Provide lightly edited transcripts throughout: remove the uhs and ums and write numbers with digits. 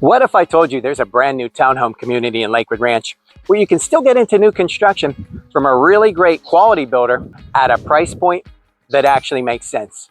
What if I told you there's a brand new townhome community in Lakewood Ranch where you can still get into new construction from a really great quality builder at a price point that actually makes sense?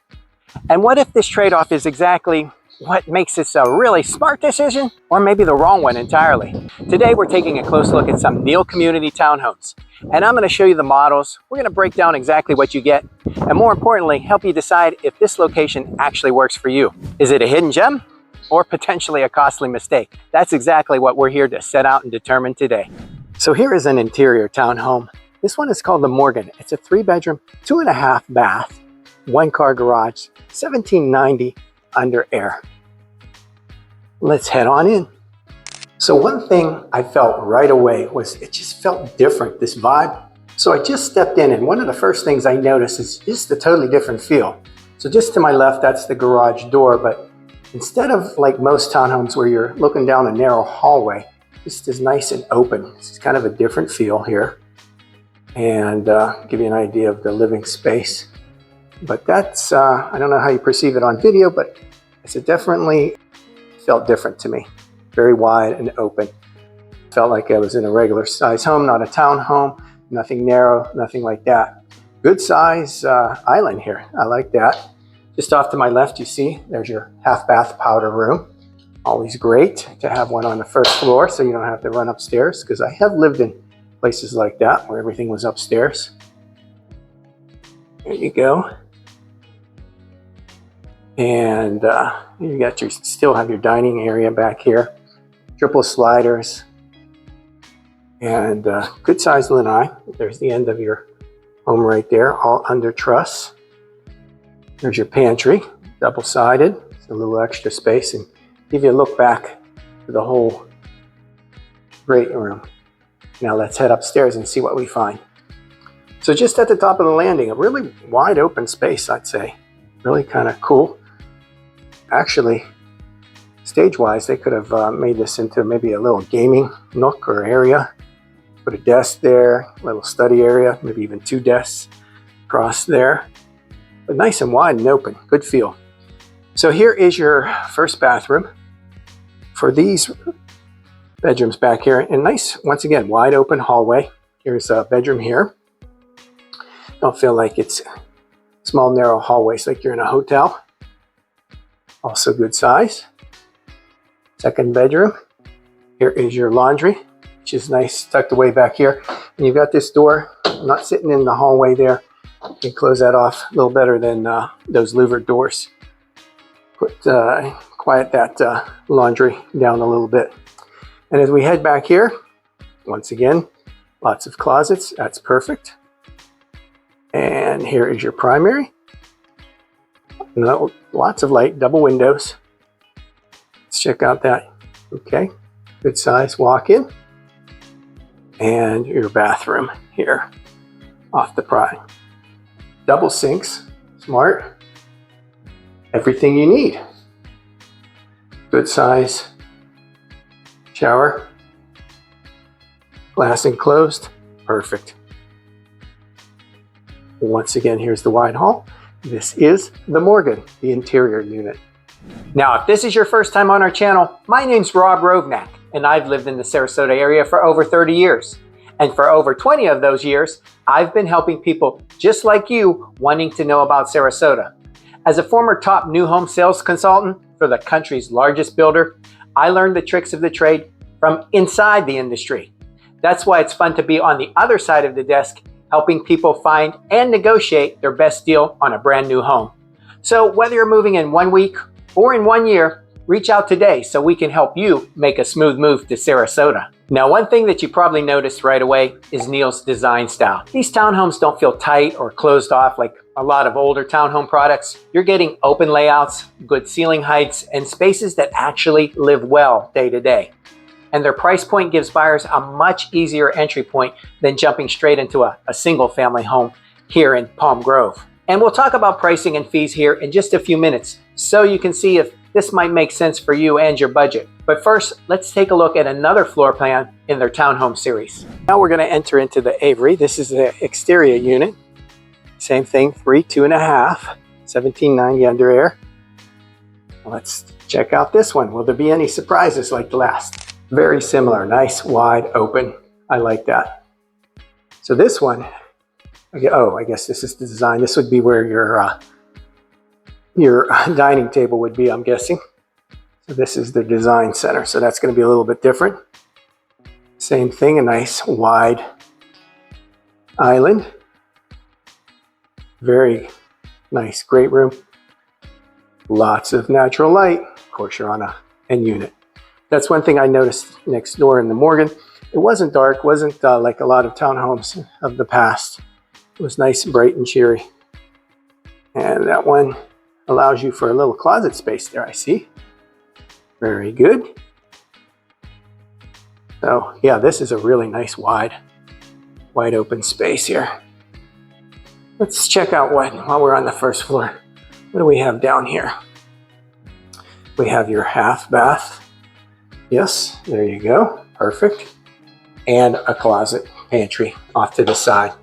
And what if this trade-off is exactly what makes this a really smart decision, or maybe the wrong one entirely? Today we're taking a close look at some Neal community townhomes, and I'm going to show you the models. We're going to break down exactly what you get, and more importantly, help you decide if this location actually works for you. Is it a hidden gem or potentially a costly mistake? That's exactly what we're here to set out and determine today. So here is an interior townhome. This one is called the Morgan. It's a 3-bedroom, 2.5 bath, 1-car garage, $1790 under air. Let's head on in. So one thing I felt right away was it just felt different, this vibe. So I just stepped in, and one of the first things I noticed is just a totally different feel. So just to my left, that's the garage door, but instead of like most townhomes where you're looking down a narrow hallway, this is nice and open. It's kind of a different feel here. And give you an idea of the living space. But that's, I don't know how you perceive it on video, but it definitely felt different to me. Very wide and open. Felt like I was in a regular size home, not a townhome. Nothing narrow, nothing like that. Good size island here. I like that. Just off to my left, you see, there's your half bath powder room. Always great to have one on the first floor so you don't have to run upstairs, because I have lived in places like that where everything was upstairs. There you go. And you got your, still have your dining area back here. Triple sliders. And good sized lanai. There's the end of your home right there, all under truss. There's your pantry, double-sided. It's a little extra space, and give you a look back to the whole great room. Now let's head upstairs and see what we find. So just at the top of the landing, a really wide open space, I'd say. Really kind of cool. Actually, stage-wise, they could have made this into maybe a little gaming nook or area. Put a desk there, a little study area, maybe even 2 desks across there. But nice and wide and open, good feel. So here is your first bathroom for these bedrooms back here. And nice, once again, wide open hallway. Here's a bedroom here. Don't feel like it's small, narrow hallways like you're in a hotel. Also good size. Second bedroom. Here is your laundry, which is nice, tucked away back here. And you've got this door, not sitting in the hallway there. You can close that off a little better than those louvered doors. Quiet that laundry down a little bit. And as we head back here, once again, lots of closets. That's perfect. And here is your primary. Lots of light, double windows. Let's check out that. Okay, good size walk-in. And your bathroom here off the pride. Double sinks, smart. Everything you need. Good size shower. Glass enclosed, perfect. Once again, here's the wide hall. This is the Morgan, the interior unit. Now, if this is your first time on our channel, my name's Rob Rovnak, and I've lived in the Sarasota area for over 30 years. And for over 20 of those years, I've been helping people just like you wanting to know about Sarasota. As a former top new home sales consultant for the country's largest builder, I learned the tricks of the trade from inside the industry. That's why it's fun to be on the other side of the desk, helping people find and negotiate their best deal on a brand new home. So whether you're moving in 1 week or in 1 year, reach out today so we can help you make a smooth move to Sarasota. Now, one thing that you probably noticed right away is Neal's design style. These townhomes don't feel tight or closed off like a lot of older townhome products. You're getting open layouts, good ceiling heights, and spaces that actually live well day to day. And their price point gives buyers a much easier entry point than jumping straight into a single family home here in Palm Grove. And we'll talk about pricing and fees here in just a few minutes so you can see if this might make sense for you and your budget. But first, let's take a look at another floor plan in their townhome series. Now we're going to enter into the Avery. This is the exterior unit. Same thing, 3, 2.5, $1790 under air. Let's check out this one. Will there be any surprises like the last? Very similar, nice, wide open. I like that. So this one, oh, I guess this is the design. This would be where your dining table would be, I'm guessing. So this is the design center. So that's going to be a little bit different. Same thing, a nice wide island. Very nice, great room. Lots of natural light. Of course, you're on a end unit. That's one thing I noticed next door in the Morgan. It wasn't dark, wasn't like a lot of townhomes of the past. It was nice, bright, and cheery. And that one allows you for a little closet space there, I see. Very good. So yeah, this is a really nice wide open space here. Let's check out while we're on the first floor. What do we have down here? We have your half bath. Yes, there you go. Perfect. And a closet pantry off to the side.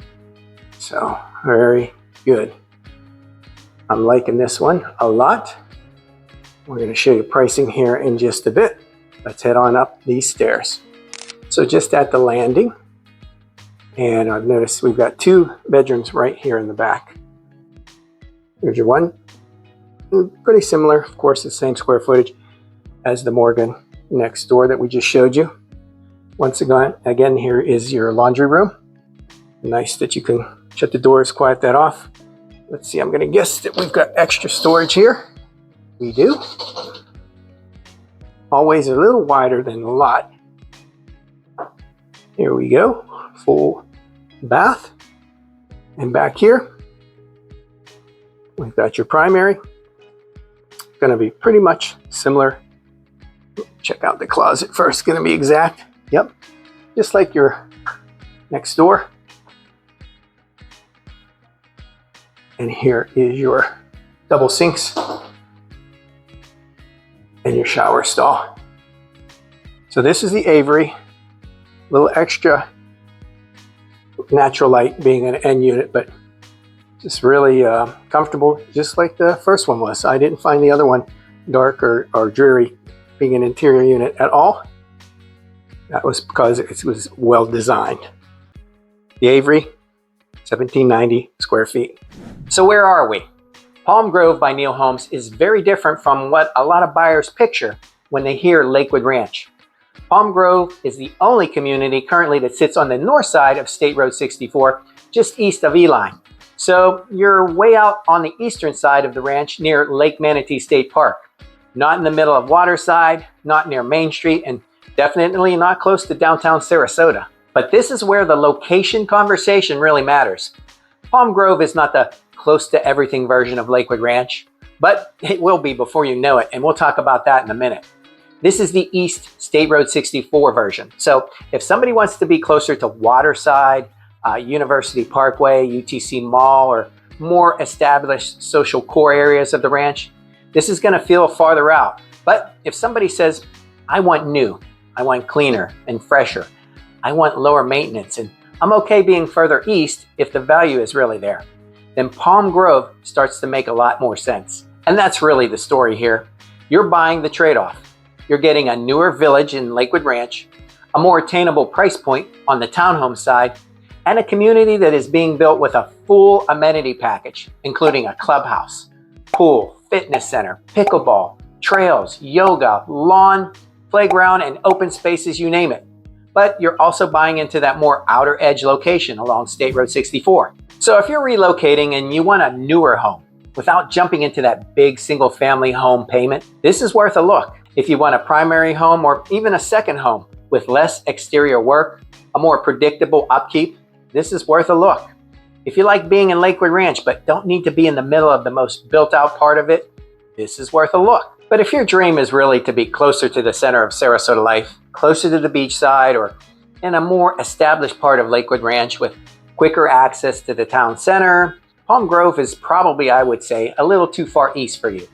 So very good. I'm liking this one a lot. We're going to show you pricing here in just a bit. Let's head on up these stairs. So just at the landing, and I've noticed we've got 2 bedrooms right here in the back. Here's your one. Pretty similar, of course, the same square footage as the Morgan next door that we just showed you. Once again, here is your laundry room. Nice that you can shut the doors, quiet that off. Let's see, I'm going to guess that we've got extra storage here. We do. Always a little wider than the lot. Here we go, full bath. And back here, we've got your primary. Going to be pretty much similar. Check out the closet first, going to be exact. Yep, just like your next door. And here is your double sinks and your shower stall. So this is the Avery. A little extra natural light being an end unit, but just really comfortable, just like the first one was. I didn't find the other one dark or dreary being an interior unit at all. That was because it was well designed. The Avery, 1790 square feet. So where are we? Palm Grove by Neal Homes is very different from what a lot of buyers picture when they hear Lakewood Ranch. Palm Grove is the only community currently that sits on the north side of State Road 64, just east of Ely. So you're way out on the eastern side of the ranch near Lake Manatee State Park. Not in the middle of Waterside, not near Main Street, and definitely not close to downtown Sarasota. But this is where the location conversation really matters. Palm Grove is not the close to everything version of Lakewood Ranch, but it will be before you know it, and we'll talk about that in a minute. This is the East State Road 64 version. So if somebody wants to be closer to Waterside, University Parkway, UTC Mall, or more established social core areas of the ranch, this is going to feel farther out. But if somebody says, I want new, I want cleaner and fresher, I want lower maintenance, and I'm okay being further east if the value is really there, then Palm Grove starts to make a lot more sense. And that's really the story here. You're buying the trade-off. You're getting a newer village in Lakewood Ranch, a more attainable price point on the townhome side, and a community that is being built with a full amenity package, including a clubhouse, pool, fitness center, pickleball, trails, yoga, lawn, playground, and open spaces, you name it. But you're also buying into that more outer edge location along State Road 64. So if you're relocating and you want a newer home without jumping into that big single family home payment, this is worth a look. If you want a primary home or even a second home with less exterior work, a more predictable upkeep, this is worth a look. If you like being in Lakewood Ranch but don't need to be in the middle of the most built out part of it, this is worth a look. But if your dream is really to be closer to the center of Sarasota life, closer to the beachside, or in a more established part of Lakewood Ranch with quicker access to the town center, Palm Grove is probably, I would say, a little too far east for you.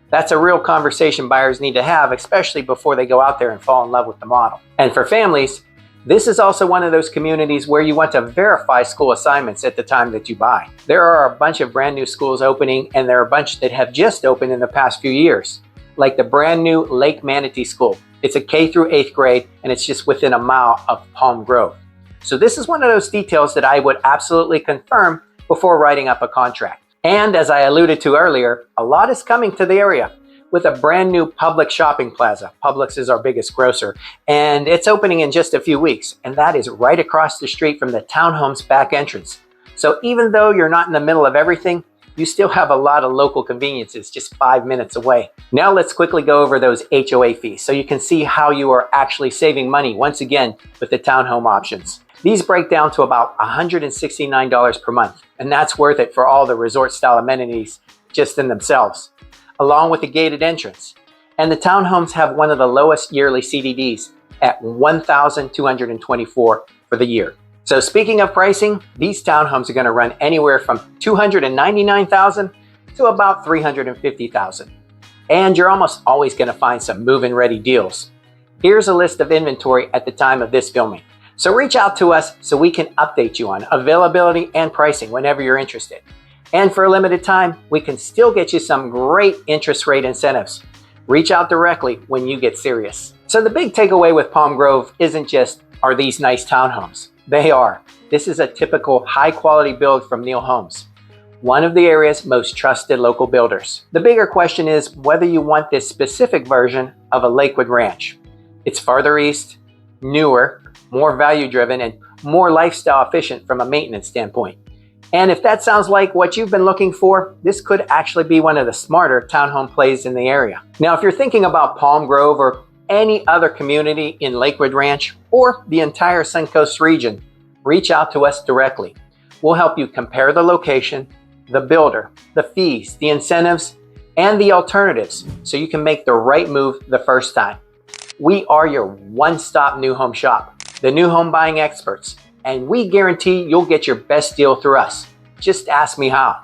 That's a real conversation buyers need to have, especially before they go out there and fall in love with the model. And for families, this is also one of those communities where you want to verify school assignments at the time that you buy. There are a bunch of brand new schools opening, and there are a bunch that have just opened in the past few years. like the brand new Lake Manatee School. It's a K through 8th grade, and it's just within a mile of Palm Grove. So this is one of those details that I would absolutely confirm before writing up a contract. And as I alluded to earlier, a lot is coming to the area with a brand new Publix shopping plaza. Publix is our biggest grocer, and it's opening in just a few weeks, and that is right across the street from the Townhomes back entrance. So even though you're not in the middle of everything, you still have a lot of local conveniences just 5 minutes away. Now let's quickly go over those HOA fees so you can see how you are actually saving money once again with the townhome options. These break down to about $169 per month, and that's worth it for all the resort style amenities just in themselves, along with the gated entrance. And the townhomes have one of the lowest yearly CDDs at $1,224 for the year. So speaking of pricing, these townhomes are going to run anywhere from $299,000 to about $350,000. And you're almost always going to find some move-in ready deals. Here's a list of inventory at the time of this filming. So reach out to us so we can update you on availability and pricing whenever you're interested. And for a limited time, we can still get you some great interest rate incentives. Reach out directly when you get serious. So the big takeaway with Palm Grove isn't just, are these nice townhomes? They are. This is a typical high quality build from Neal Homes, one of the area's most trusted local builders. The bigger question is whether you want this specific version of a Lakewood Ranch. It's farther east, newer, more value driven, and more lifestyle efficient from a maintenance standpoint. And if that sounds like what you've been looking for, this could actually be one of the smarter townhome plays in the area. Now, if you're thinking about Palm Grove or any other community in Lakewood Ranch or the entire Suncoast region, reach out to us directly. We'll help you compare the location, the builder, the fees, the incentives, and the alternatives so you can make the right move the first time. We are your one-stop new home shop, the new home buying experts, and we guarantee you'll get your best deal through us. Just ask me how.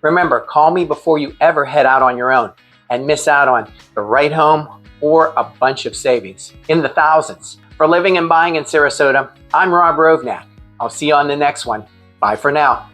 Remember, call me before you ever head out on your own and miss out on the right home or a bunch of savings in the thousands. For living and buying in Sarasota, I'm Rob Rovnak. I'll see you on the next one. Bye for now.